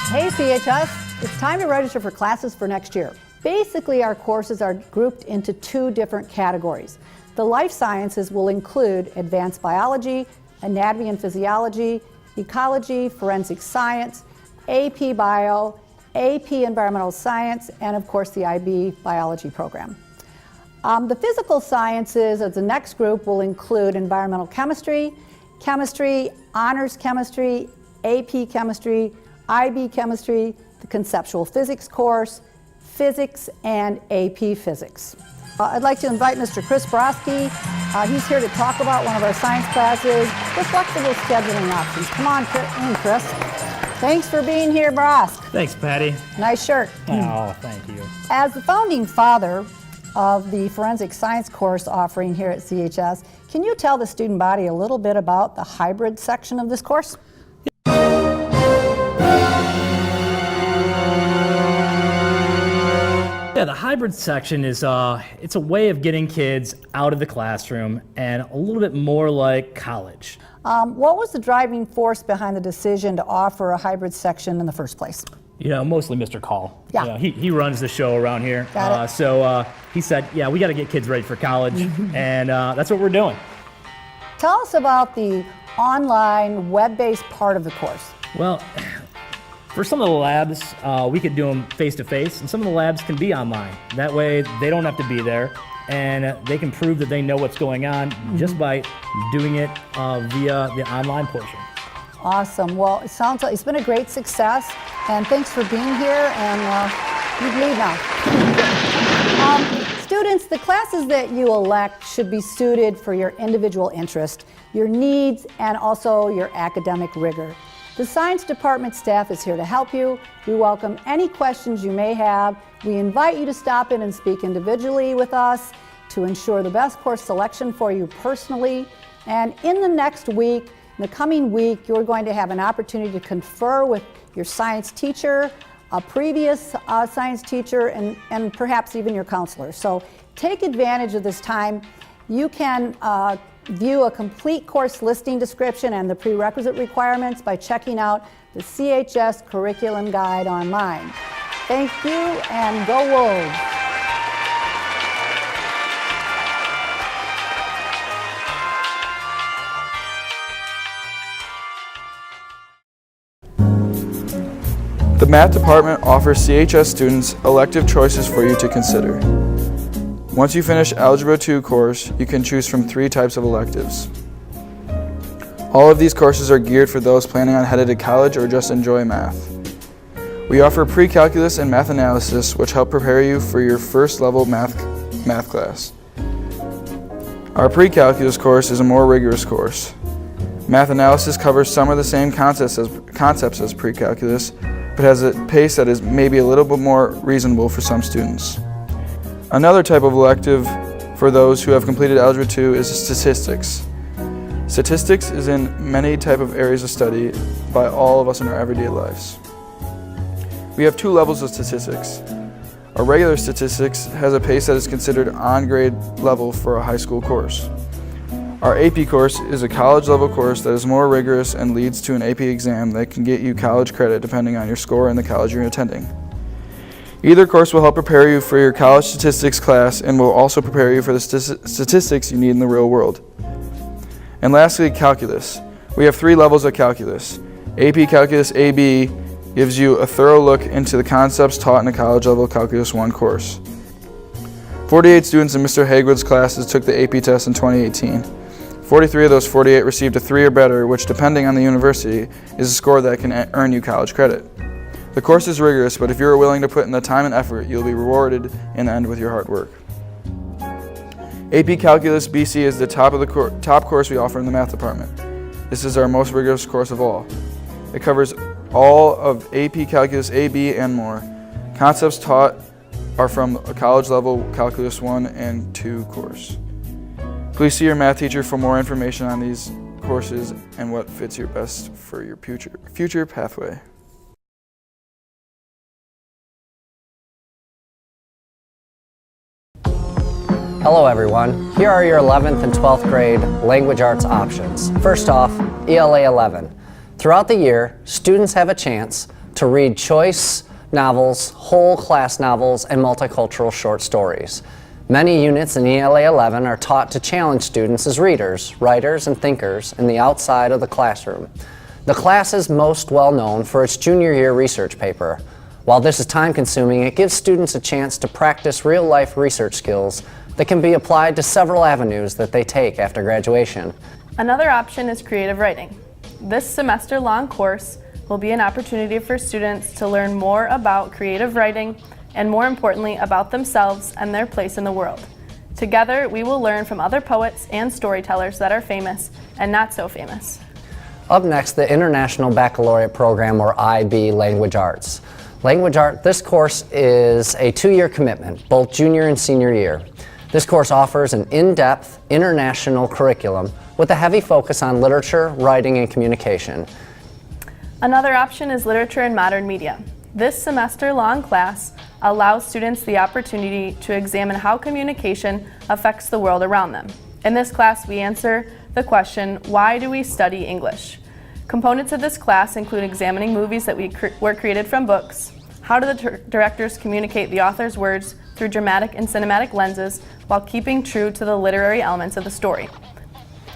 Hey CHS, it's time to register for classes for next year. Basically, our courses are grouped into two different categories. The life sciences will include advanced biology, anatomy and physiology, ecology, forensic science, AP Bio, AP Environmental Science, and of course the IB Biology program. The physical sciences as the next group will include environmental chemistry, chemistry, honors chemistry, AP chemistry, IB chemistry, the conceptual physics course, physics, and AP physics. I'd like to invite Mr. Chris Broski. He's here to talk about one of our science classes, the flexible scheduling options. Come on, Chris. Thanks for being here, Brosk. Thanks, Patty. Nice shirt. Oh, thank you. As the founding father of the forensic science course offering here at CHS, can you tell the student body a little bit about the hybrid section of this course? Yeah, the hybrid section is it's a way of getting kids out of the classroom and a little bit more like college. What was the driving force behind the decision to offer a hybrid section in the first place? You know, mostly Mr. Call. Yeah. You know, he runs the show around here. Got it. So he said, yeah, we got to get kids ready for college, and that's what we're doing. Tell us about the online, web-based part of the course. Well, for some of the labs, we could do them face-to-face, and some of the labs can be online. That way, they don't have to be there, and they can prove that they know what's going on just by doing it via the online portion. Awesome. Well, it sounds like it's been a great success, and thanks for being here, and you can leave now. Students, the classes that you elect should be suited for your individual interest, your needs, and also your academic rigor. The science department staff is here to help you. We welcome any questions you may have. We invite you to stop in and speak individually with us to ensure the best course selection for you personally. And in the next week, in the coming week, you're going to have an opportunity to confer with your science teacher, a previous science teacher, and perhaps even your counselor. So take advantage of this time. You can view a complete course listing description and the prerequisite requirements by checking out the CHS Curriculum Guide online. Thank you, and go Wolves! The Math Department offers CHS students elective choices for you to consider. Once you finish Algebra 2 course, you can choose from 3 types of electives. All of these courses are geared for those planning on headed to college or just enjoy math. We offer pre-calculus and math analysis, which help prepare you for your first level math class. Our pre-calculus course is a more rigorous course. Math analysis covers some of the same concepts as pre-calculus, but has a pace that is maybe a little bit more reasonable for some students. Another type of elective for those who have completed Algebra 2 is statistics. Statistics is in many type of areas of study by all of us in our everyday lives. We have 2 levels of statistics. Our regular statistics has a pace that is considered on-grade level for a high school course. Our AP course is a college level course that is more rigorous and leads to an AP exam that can get you college credit depending on your score and the college you're attending. Either course will help prepare you for your college statistics class and will also prepare you for the statistics you need in the real world. And lastly, calculus. We have 3 levels of calculus. AP Calculus AB gives you a thorough look into the concepts taught in a college level Calculus 1 course. 48 students in Mr. Hagwood's classes took the AP test in 2018. 43 of those 48 received a 3 or better, which depending on the university is a score that can earn you college credit. The course is rigorous, but if you're willing to put in the time and effort, you'll be rewarded in the end with your hard work. AP Calculus BC is the top course we offer in the Math Department. This is our most rigorous course of all. It covers all of AP Calculus AB and more. Concepts taught are from a college level Calculus 1 and 2 course. Please see your math teacher for more information on these courses and what fits your best for your future pathway. Hello everyone, here are your 11th and 12th grade language arts options. First off, ELA 11. Throughout the year, students have a chance to read choice novels, whole class novels, and multicultural short stories. Many units in ELA 11 are taught to challenge students as readers, writers, and thinkers in the outside of the classroom. The class is most well known for its junior year research paper. While this is time-consuming, it gives students a chance to practice real-life research skills that can be applied to several avenues that they take after graduation. Another option is creative writing. This semester-long course will be an opportunity for students to learn more about creative writing and, more importantly, about themselves and their place in the world. Together, we will learn from other poets and storytellers that are famous and not so famous. Up next, the International Baccalaureate Program, or IB Language Arts. Language Art, this course is a 2-year commitment, both junior and senior year. This course offers an in-depth international curriculum with a heavy focus on literature, writing, and communication. Another option is literature and modern media. This semester-long class allows students the opportunity to examine how communication affects the world around them. In this class, we answer the question, why do we study English? Components of this class include examining movies that were created from books, how do the directors communicate the author's words through dramatic and cinematic lenses while keeping true to the literary elements of the story.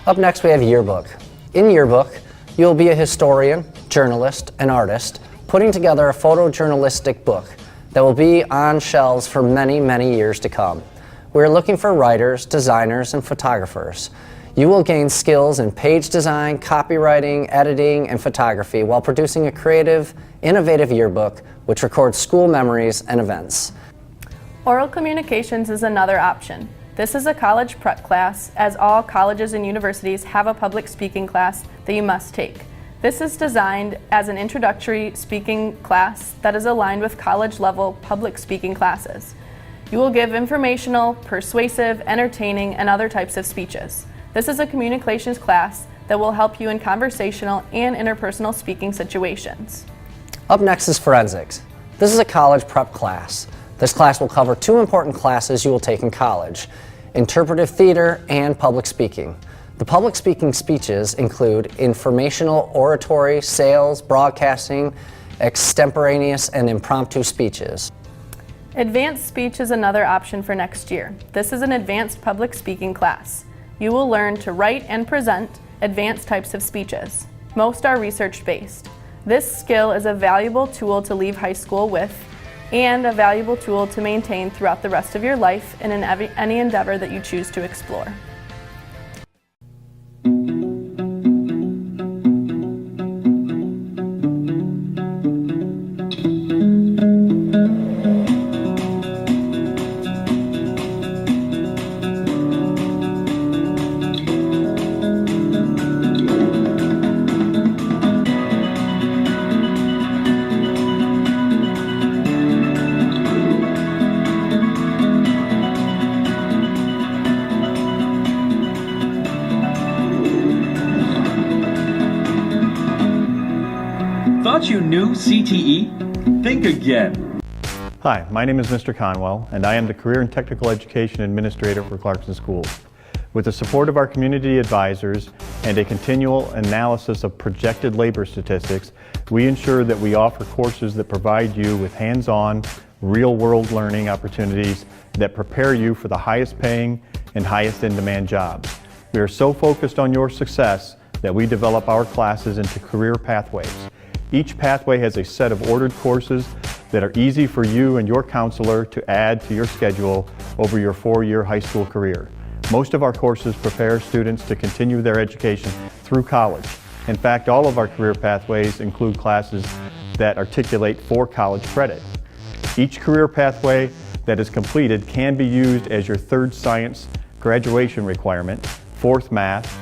Up next, we have yearbook. In yearbook, you'll be a historian, journalist, and artist putting together a photojournalistic book that will be on shelves for many, many years to come. We're looking for writers, designers, and photographers. You will gain skills in page design, copywriting, editing, and photography while producing a creative, innovative yearbook which records school memories and events. Oral communications is another option. This is a college prep class, as all colleges and universities have a public speaking class that you must take. This is designed as an introductory speaking class that is aligned with college-level public speaking classes. You will give informational, persuasive, entertaining, and other types of speeches. This is a communications class that will help you in conversational and interpersonal speaking situations. Up next is forensics. This is a college prep class. This class will cover 2 important classes you will take in college: interpretive theater and public speaking. The public speaking speeches include informational oratory, sales, broadcasting, extemporaneous, and impromptu speeches. Advanced speech is another option for next year. This is an advanced public speaking class. You will learn to write and present advanced types of speeches. Most are research-based. This skill is a valuable tool to leave high school with and a valuable tool to maintain throughout the rest of your life in any endeavor that you choose to explore. Thought you knew CTE? Think again. Hi, my name is Mr. Conwell, and I am the Career and Technical Education Administrator for Clarkston Schools. With the support of our community advisors and a continual analysis of projected labor statistics, we ensure that we offer courses that provide you with hands-on, real-world learning opportunities that prepare you for the highest paying and highest in-demand jobs. We are so focused on your success that we develop our classes into career pathways. Each pathway has a set of ordered courses that are easy for you and your counselor to add to your schedule over your 4-year high school career. Most of our courses prepare students to continue their education through college. In fact, all of our career pathways include classes that articulate for college credit. Each career pathway that is completed can be used as your 3rd science graduation requirement, 4th math.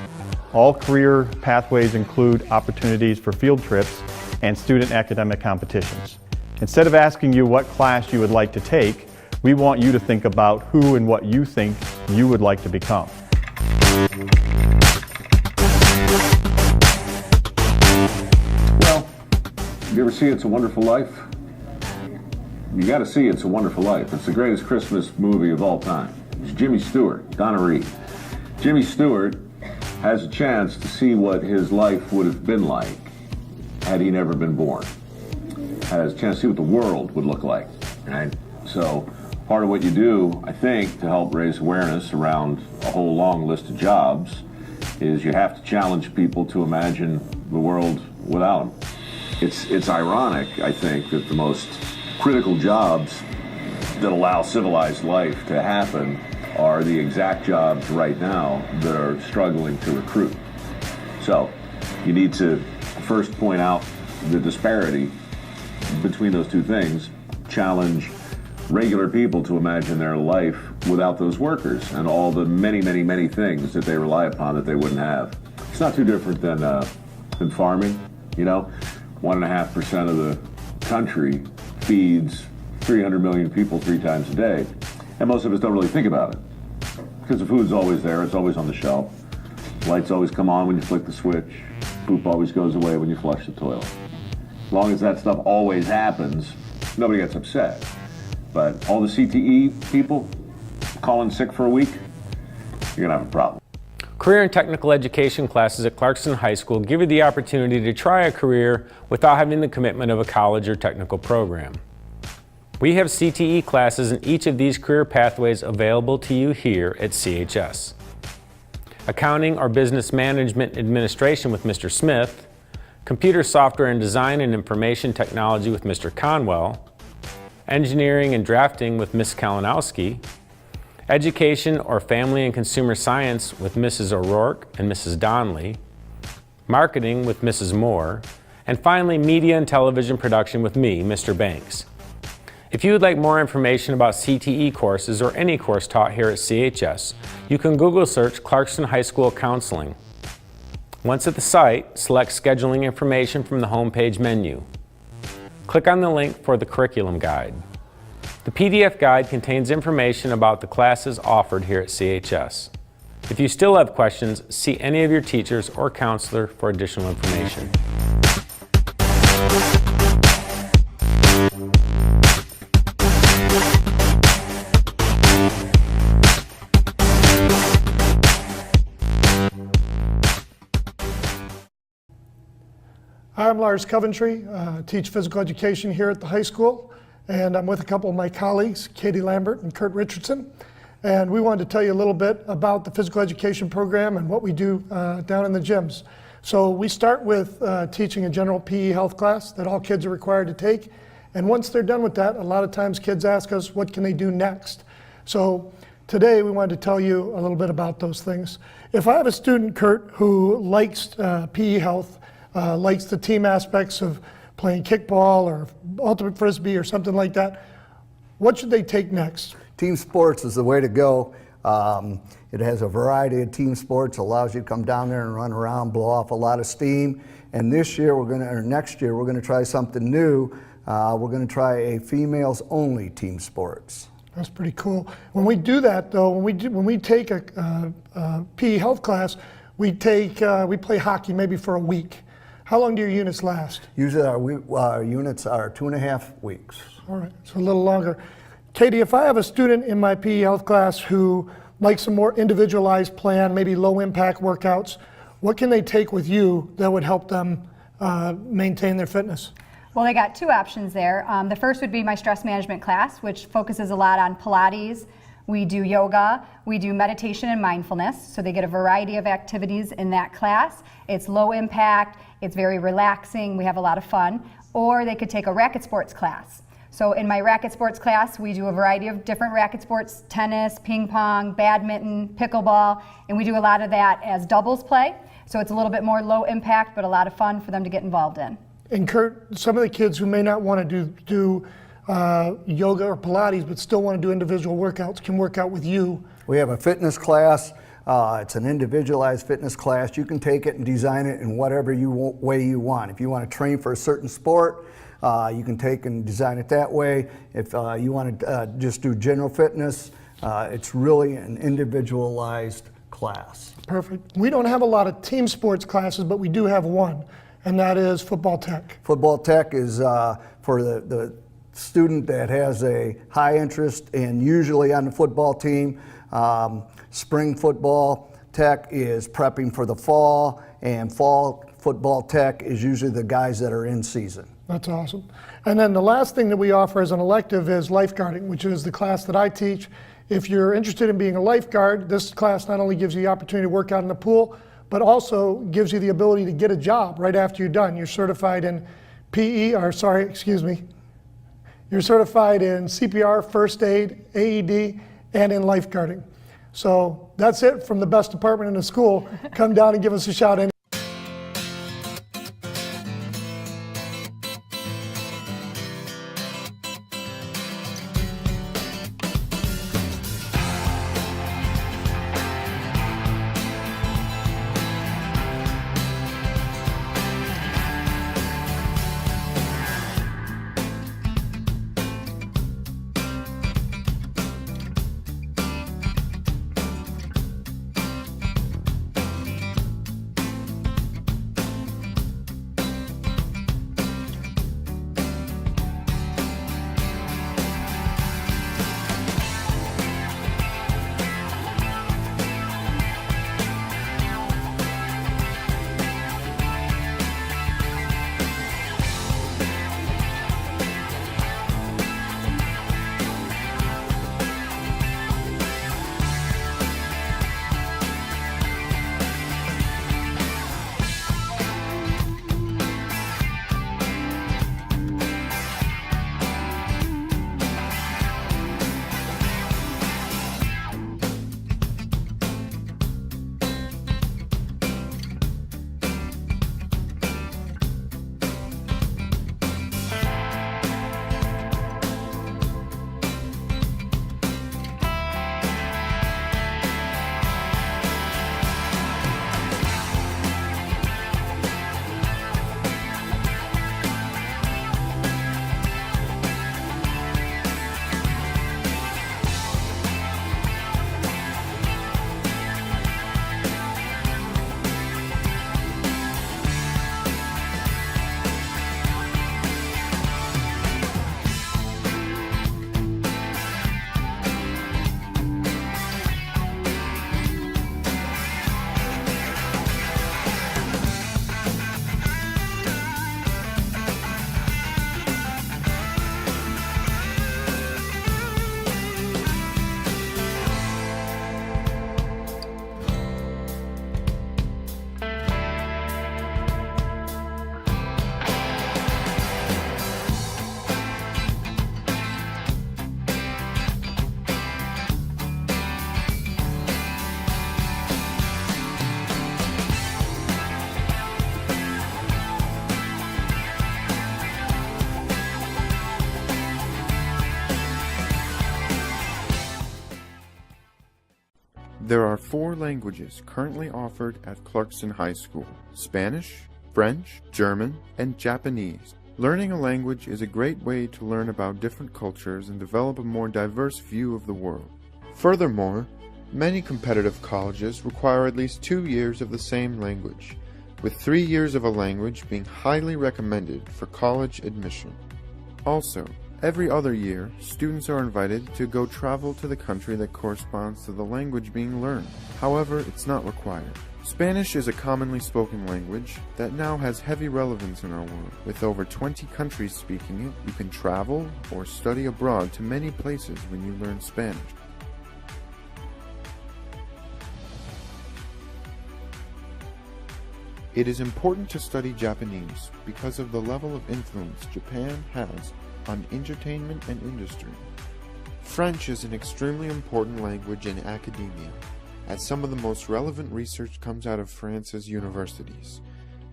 All career pathways include opportunities for field trips and student academic competitions. Instead of asking you what class you would like to take, we want you to think about who and what you think you would like to become. Well, you ever see It's a Wonderful Life? You gotta see It's a Wonderful Life. It's the greatest Christmas movie of all time. It's Jimmy Stewart, Donna Reed. Jimmy Stewart has a chance to see what his life would have been like had he never been born. has a chance to see what the world would look like, right? So part of what you do, I think, to help raise awareness around a whole long list of jobs is you have to challenge people to imagine the world without them. It's ironic, I think, that the most critical jobs that allow civilized life to happen are the exact jobs right now that are struggling to recruit. So you need to first point out the disparity between those two things, challenge regular people to imagine their life without those workers and all the many, many, many things that they rely upon that they wouldn't have. It's not too different than farming, you know? 1.5% of the country feeds 300 million people 3 times a day, and most of us don't really think about it because the food's always there, it's always on the shelf. Lights always come on when you flick the switch. Poop always goes away when you flush the toilet. As long as that stuff always happens, nobody gets upset. But all the CTE people calling sick for a week, you're gonna have a problem. Career and technical education classes at Clarkston High School give you the opportunity to try a career without having the commitment of a college or technical program. We have CTE classes in each of these career pathways available to you here at CHS. Accounting or Business Management Administration with Mr. Smith, Computer Software and Design and Information Technology with Mr. Conwell, Engineering and Drafting with Ms. Kalinowski, Education or Family and Consumer Science with Mrs. O'Rourke and Mrs. Donnelly, Marketing with Mrs. Moore, and finally Media and Television Production with me, Mr. Banks. If you would like more information about CTE courses or any course taught here at CHS, you can Google search Clarkston High School Counseling. Once at the site, select Scheduling Information from the homepage menu. Click on the link for the curriculum guide. The PDF guide contains information about the classes offered here at CHS. If you still have questions, see any of your teachers or counselor for additional information. Hi, I'm Lars Coventry, teach physical education here at the high school, and I'm with a couple of my colleagues, Katie Lambert and Kurt Richardson, and we wanted to tell you a little bit about the physical education program and what we do down in the gyms. So we start with teaching a general PE health class that all kids are required to take, and once they're done with that, a lot of times kids ask us, what can they do next? So today we wanted to tell you a little bit about those things. If I have a student, Kurt, who likes PE health, likes the team aspects of playing kickball or ultimate frisbee or something like that, what should they take next? Team sports is the way to go. It has a variety of team sports, allows you to come down there and run around, blow off a lot of steam. And this year, next year, we're gonna try something new. We're gonna try a females only team sports. That's pretty cool. When we do that though, when we take a PE health class, we play hockey maybe for a week. How long do your units last? Usually our units are 2.5 weeks. All right, so a little longer. Katie, if I have a student in my PE health class who likes a more individualized plan, maybe low impact workouts, what can they take with you that would help them maintain their fitness? Well, they got 2 options there. The first would be my stress management class, which focuses a lot on Pilates. We do yoga, we do meditation and mindfulness, so they get a variety of activities in that class. It's low impact, it's very relaxing, we have a lot of fun. Or they could take a racket sports class. So in my racket sports class, we do a variety of different racket sports, tennis, ping pong, badminton, pickleball, and we do a lot of that as doubles play. So it's a little bit more low impact, but a lot of fun for them to get involved in. And Kurt, some of the kids who may not want to do yoga or Pilates, but still want to do individual workouts, can work out with you. We have a fitness class. It's an individualized fitness class. You can take it and design it in whatever way you want. If you want to train for a certain sport, you can take and design it that way. If you want to just do general fitness, it's really an individualized class. Perfect. We don't have a lot of team sports classes, but we do have one, and that is football tech. Football tech is for the student that has a high interest and usually on the football team. Spring football tech is prepping for the fall, and fall football tech is usually the guys that are in season. That's awesome. And then the last thing that we offer as an elective is lifeguarding, which is the class that I teach. If you're interested in being a lifeguard, this class not only gives you the opportunity to work out in the pool, but also gives you the ability to get a job right after you're done. You're certified in you're certified in CPR, first aid, AED, and in lifeguarding. So that's it from the best department in the school. Come down and give us a shout. There are 4 languages currently offered at Clarkston High School: Spanish, French, German, and Japanese. Learning a language is a great way to learn about different cultures and develop a more diverse view of the world. Furthermore, many competitive colleges require at least 2 years of the same language, with 3 years of a language being highly recommended for college admission. Also, every other year, students are invited to go travel to the country that corresponds to the language being learned. However, it's not required. Spanish is a commonly spoken language that now has heavy relevance in our world. With over 20 countries speaking it, you can travel or study abroad to many places when you learn Spanish. It is important to study Japanese because of the level of influence Japan has on entertainment and industry. French is an extremely important language in academia, as some of the most relevant research comes out of France's universities.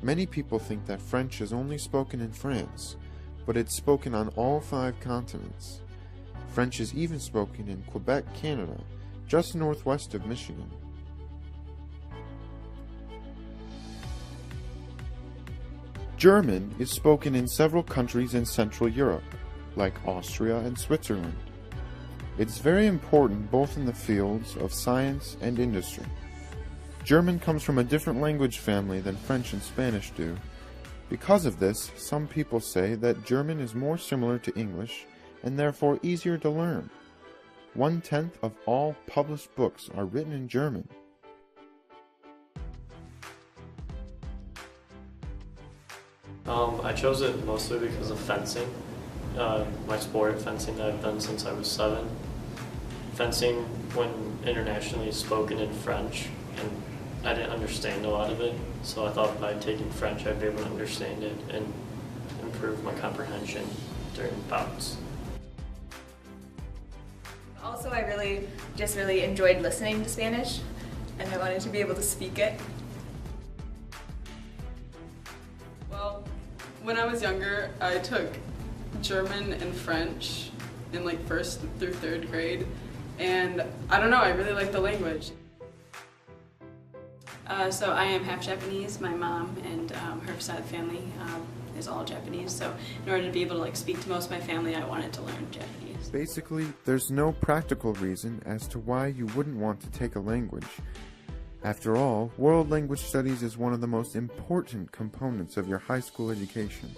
Many people think that French is only spoken in France, but it's spoken on all 5 continents. French is even spoken in Quebec, Canada, just northwest of Michigan. German is spoken in several countries in Central Europe, like Austria and Switzerland. It's very important both in the fields of science and industry. German comes from a different language family than French and Spanish do. Because of this, some people say that German is more similar to English and therefore easier to learn. 1/10 of all published books are written in German. I chose it mostly because of fencing. My sport, fencing, that I've done since I was 7. Fencing, when internationally, is spoken in French, and I didn't understand a lot of it, so I thought by taking French I'd be able to understand it and improve my comprehension during bouts. Also, I really enjoyed listening to Spanish, and I wanted to be able to speak it. Well, when I was younger, I took German and French in like 1st through 3rd grade, and I don't know, I really like the language. So I am half Japanese. My mom and her side of the family is all Japanese, so in order to be able to speak to most of my family, I wanted to learn Japanese. Basically, there's no practical reason as to why you wouldn't want to take a language. After all, World Language Studies is one of the most important components of your high school education.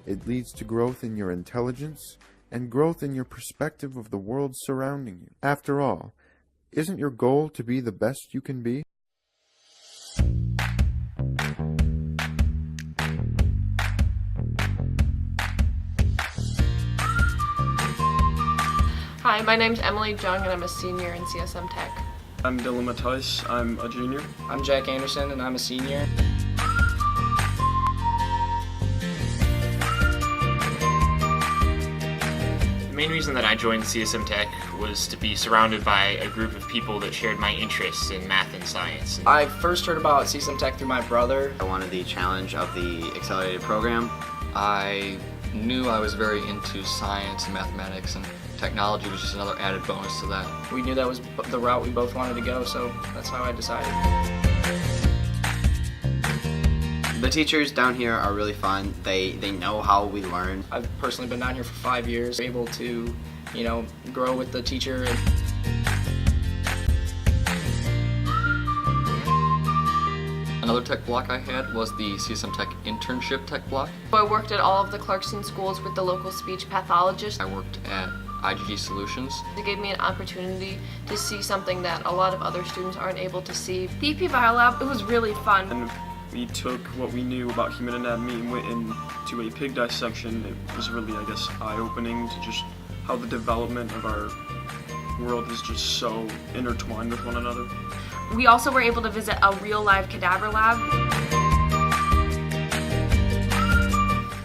It leads to growth in your intelligence and growth in your perspective of the world surrounding you. After all, isn't your goal to be the best you can be? Hi, my name's Emily Jung and I'm a senior in CSM Tech. I'm Dylan Mattice, I'm a junior. I'm Jack Anderson and I'm a senior. The main reason that I joined CSM Tech was to be surrounded by a group of people that shared my interests in math and science. I first heard about CSM Tech through my brother. I wanted the challenge of the accelerated program. I knew I was very into science and mathematics, and technology was just another added bonus to that. We knew that was the route we both wanted to go, so that's how I decided. The teachers down here are really fun. They know how we learn. I've personally been down here for 5 years, able to, grow with the teacher. Another tech block I had was the CSM Tech internship tech block. I worked at all of the Clarkston schools with the local speech pathologist. I worked at IGG Solutions. It gave me an opportunity to see something that a lot of other students aren't able to see. The EP Biolab, it was really fun. And we took what we knew about human anatomy and went into a pig dissection. It was really, eye-opening to just how the development of our world is just so intertwined with one another. We also were able to visit a real live cadaver lab.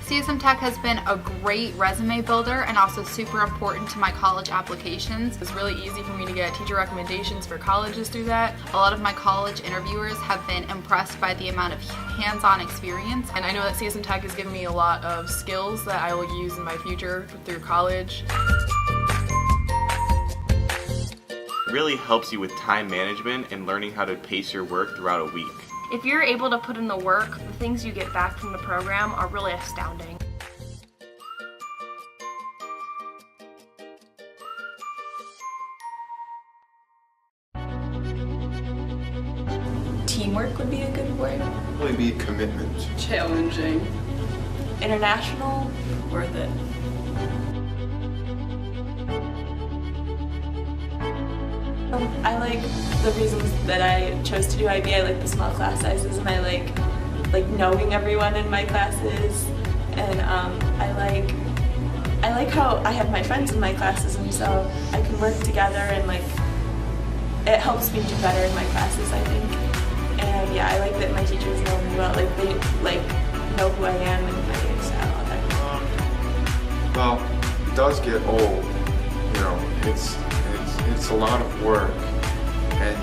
CSM Tech has been a great resume builder and also super important to my college applications. It's really easy for me to get teacher recommendations for colleges through that. A lot of my college interviewers have been impressed by the amount of hands-on experience. And I know that CSM Tech has given me a lot of skills that I will use in my future through college. It really helps you with time management and learning how to pace your work throughout a week. If you're able to put in the work, the things you get back from the program are really astounding. Teamwork would be a good word. Really be commitment. Challenging. International, worth it. I like the reasons that I chose to do IB. I like the small class sizes, and I like knowing everyone in my classes, and I like how I have my friends in my classes, and so I can work together, and it helps me do better in my classes, I think. And yeah, I like that my teachers know me well, they know who I am and my style, all that. Well, it does get old, it's a lot of work, and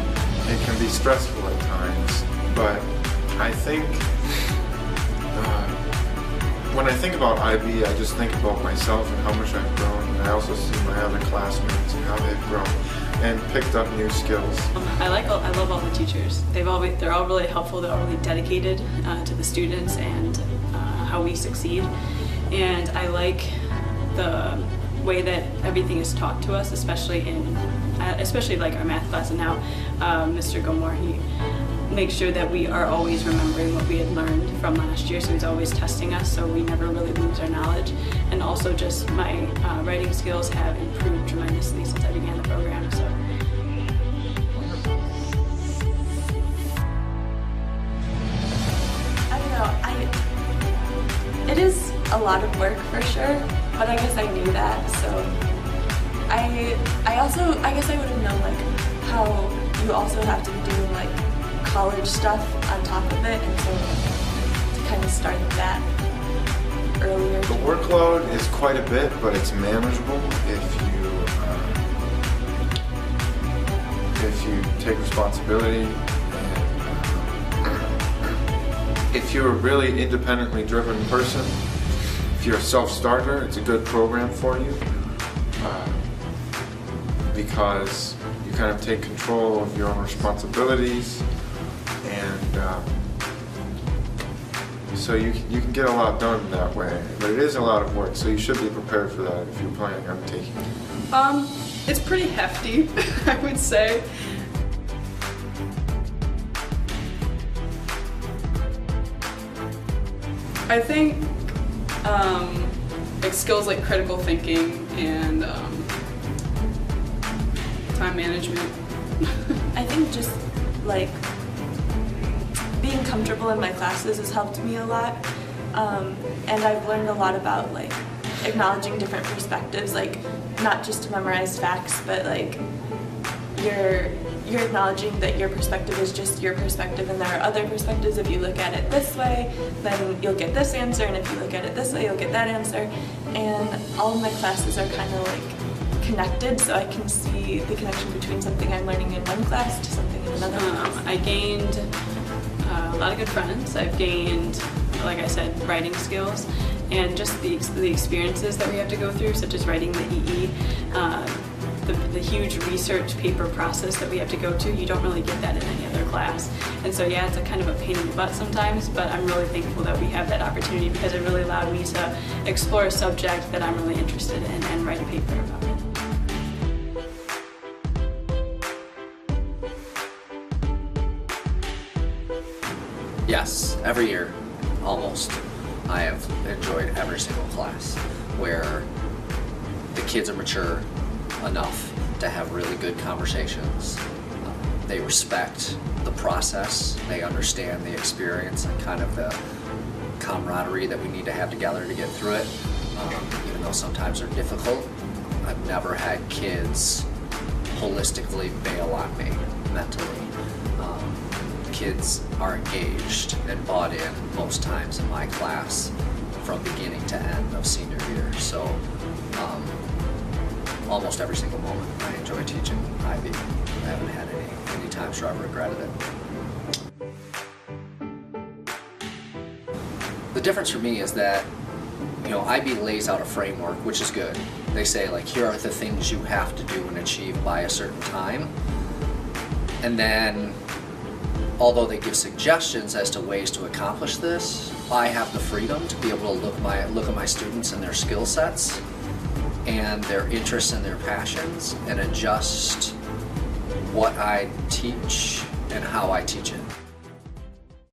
it can be stressful at times, but I think when I think about IB, I just think about myself and how much I've grown, and I also see my other classmates and how they've grown and picked up new skills. I love all the teachers. They're all really helpful. They're all really dedicated to the students and how we succeed. And I like the way that everything is taught to us, especially like our math class. And now Mr. Gilmore, he makes sure that we are always remembering what we had learned from last year, so he's always testing us, so we never really lose our knowledge. And also just my writing skills have improved tremendously since I began the program. So. I don't know, It is a lot of work for sure, but I guess I knew that, so I guess I would have known like how you also have to do like college stuff on top of it, and so to kind of start that earlier. The workload is quite a bit, but it's manageable if you take responsibility. If you're a really independently driven person, if you're a self-starter, it's a good program for you because you kind of take control of your own responsibilities, and so you can get a lot done that way. But it is a lot of work, so you should be prepared for that if you're planning on taking it. It's pretty hefty, I would say. I think like skills like critical thinking and time management. I think just like being comfortable in my classes has helped me a lot, and I've learned a lot about like acknowledging different perspectives, like not just to memorize facts, but like you're acknowledging that your perspective is just your perspective and there are other perspectives. If you look at it this way, then you'll get this answer, and if you look at it this way, you'll get that answer. And all of my classes are kind of like connected, so I can see the connection between something I'm learning in one class to something in another class. I gained a lot of good friends. I've gained, like I said, writing skills, and just the experiences that we have to go through, such as writing the EE, the huge research paper process that we have to go to. You don't really get that in any other class. And so yeah, it's a kind of a pain in the butt sometimes, but I'm really thankful that we have that opportunity because it really allowed me to explore a subject that I'm really interested in and write a paper about it. Yes, every year, almost, I have enjoyed every single class where the kids are mature enough to have really good conversations. They respect the process, they understand the experience and kind of the camaraderie that we need to have together to get through it, even though sometimes they're difficult. I've never had kids holistically bail on me mentally. Kids are engaged and bought in most times in my class from beginning to end of senior year. So almost every single moment I enjoy teaching IB. I haven't had any times where I've regretted it. The difference for me is that, you know, IB lays out a framework, which is good. They say, like, here are the things you have to do and achieve by a certain time. And then, although they give suggestions as to ways to accomplish this, I have the freedom to be able to look at my students and their skill sets and their interests and their passions and adjust what I teach and how I teach it.